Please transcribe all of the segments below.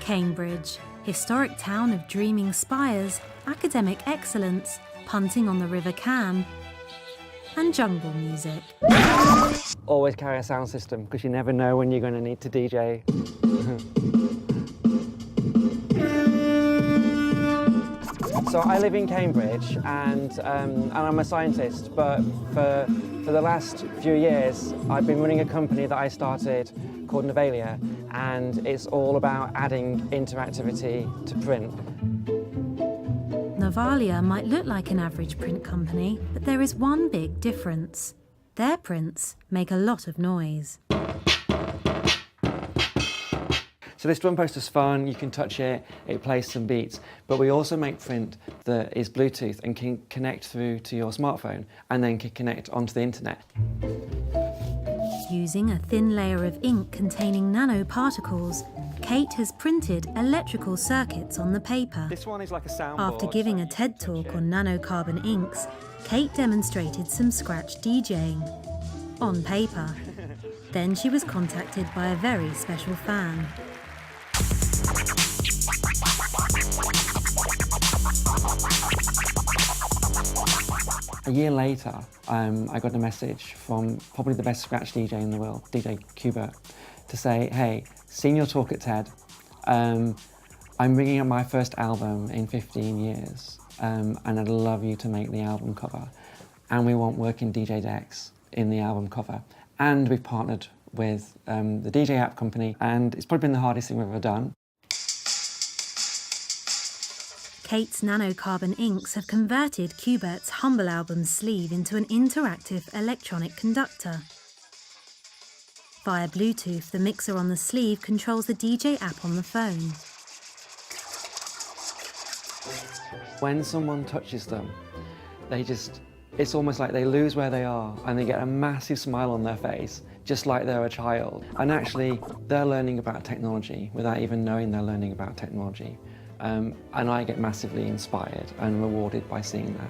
Cambridge, historic town of dreaming spires, academic excellence, punting on the River Cam, and jungle music. Always carry a sound system, because you never know when you're going to need to DJ. So I live in Cambridge, and I'm a scientist, but for the last few years, I've been running a company that I started called Novalia, and it's all about adding interactivity to print. Novalia might look like an average print company, but there is one big difference. Their prints make a lot of noise. So this drum poster's fun, you can touch it, it plays some beats, but we also make print that is Bluetooth and can connect through to your smartphone and then can connect onto the internet. Using a thin layer of ink containing nanoparticles, Kate has printed electrical circuits on the paper. This one is like a soundboard. After giving a TED talk on nanocarbon inks, Kate demonstrated some scratch DJing on paper. Then she was contacted by a very special fan. A year later, I got a message from probably the best scratch DJ in the world, DJ Qbert, to say, hey, seen your talk at TED. I'm bringing out my first album in 15 years, and I'd love you to make the album cover. And we want working DJ decks in the album cover. And we've partnered with the DJ app company, and it's probably been the hardest thing we've ever done. Kate's nanocarbon inks have converted Qbert's humble album sleeve into an interactive electronic conductor. Via Bluetooth, the mixer on the sleeve controls the DJ app on the phone. When someone touches them, it's almost like they lose where they are and they get a massive smile on their face, just like they're a child. And actually, they're learning about technology without even knowing they're learning about technology. And I get massively inspired and rewarded by seeing that.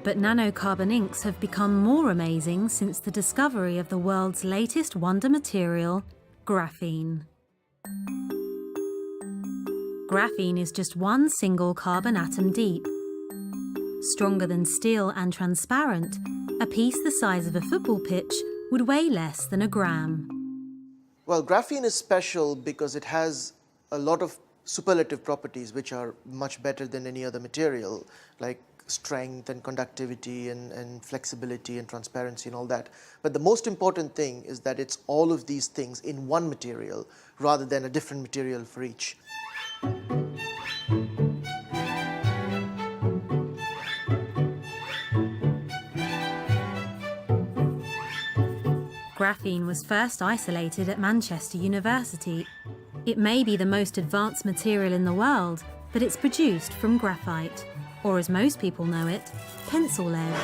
But nanocarbon inks have become more amazing since the discovery of the world's latest wonder material, graphene. Graphene is just one single carbon atom deep. Stronger than steel and transparent, a piece the size of a football pitch would weigh less than a gram. Well, graphene is special because it has a lot of superlative properties which are much better than any other material, like strength and conductivity and flexibility and transparency and all that. But the most important thing is that it's all of these things in one material rather than a different material for each. Graphene was first isolated at Manchester University. It may be the most advanced material in the world, but it's produced from graphite, or as most people know it, pencil lead.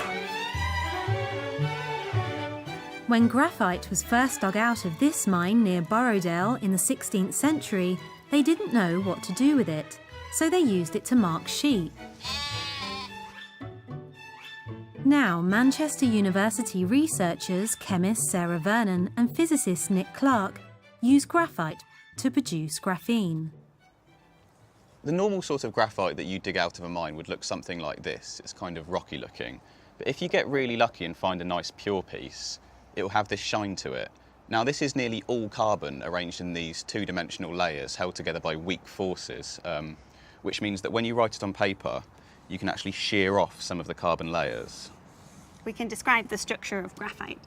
When graphite was first dug out of this mine near Borrowdale in the 16th century, they didn't know what to do with it, so they used it to mark sheep. Now, Manchester University researchers, chemist Sarah Vernon and physicist Nick Clark use graphite to produce graphene. The normal sort of graphite that you dig out of a mine would look something like this. It's kind of rocky looking. But if you get really lucky and find a nice pure piece, it will have this shine to it. Now this is nearly all carbon arranged in these two-dimensional layers held together by weak forces, which means that when you write it on paper, you can actually shear off some of the carbon layers. We can describe the structure of graphite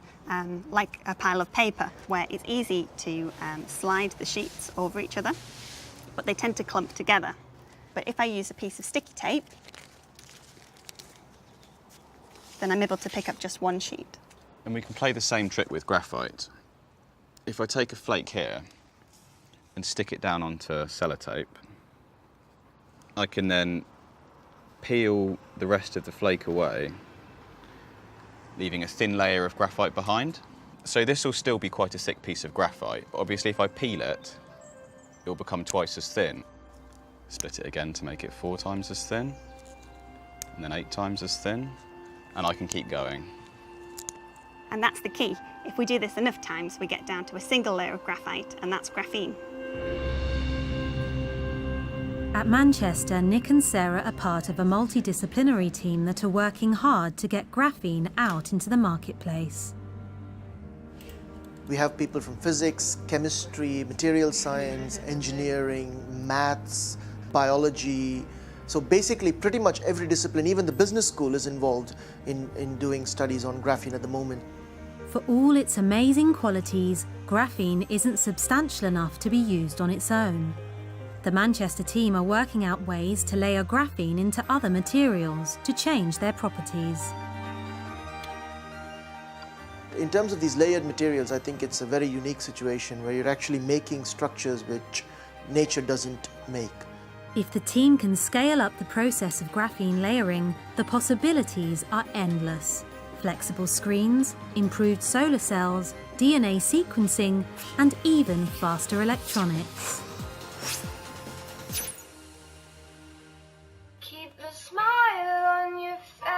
like a pile of paper, where it's easy to slide the sheets over each other, but they tend to clump together. But if I use a piece of sticky tape, then I'm able to pick up just one sheet. And we can play the same trick with graphite. If I take a flake here and stick it down onto sellotape, I can then peel the rest of the flake away, leaving a thin layer of graphite behind. So this will still be quite a thick piece of graphite, but obviously if I peel it, it will become twice as thin. Split it again to make it 4 times as thin, and then 8 times as thin, and I can keep going. And that's the key. If we do this enough times, we get down to a single layer of graphite, and that's graphene. At Manchester, Nick and Sarah are part of a multidisciplinary team that are working hard to get graphene out into the marketplace. We have people from physics, chemistry, material science, engineering, maths, biology. So basically pretty much every discipline, even the business school is involved in doing studies on graphene at the moment. For all its amazing qualities, graphene isn't substantial enough to be used on its own. The Manchester team are working out ways to layer graphene into other materials to change their properties. In terms of these layered materials, I think it's a very unique situation where you're actually making structures which nature doesn't make. If the team can scale up the process of graphene layering, the possibilities are endless. Flexible screens, improved solar cells, DNA sequencing, and even faster electronics. Keep a smile on your face.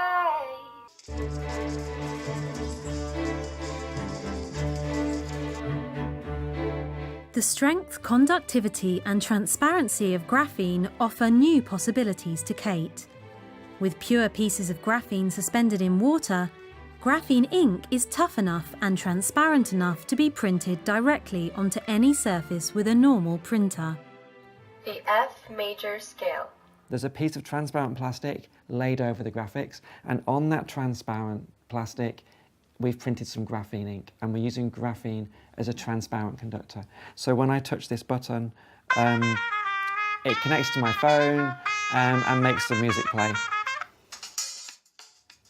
The strength, conductivity, and transparency of graphene offer new possibilities to Kate. With pure pieces of graphene suspended in water, graphene ink is tough enough and transparent enough to be printed directly onto any surface with a normal printer. The F major scale. There's a piece of transparent plastic laid over the graphics, and on that transparent plastic we've printed some graphene ink, and we're using graphene as a transparent conductor. So when I touch this button, it connects to my phone and makes the music play.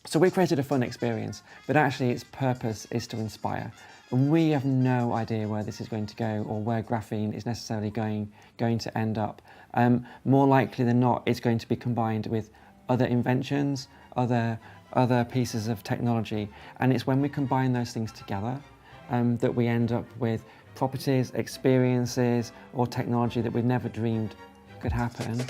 So we created a fun experience, but actually its purpose is to inspire. And we have no idea where this is going to go or where graphene is necessarily going to end up. More likely than not, it's going to be combined with other inventions, other pieces of technology. And it's when we combine those things together that we end up with properties, experiences, or technology that we've never dreamed could happen.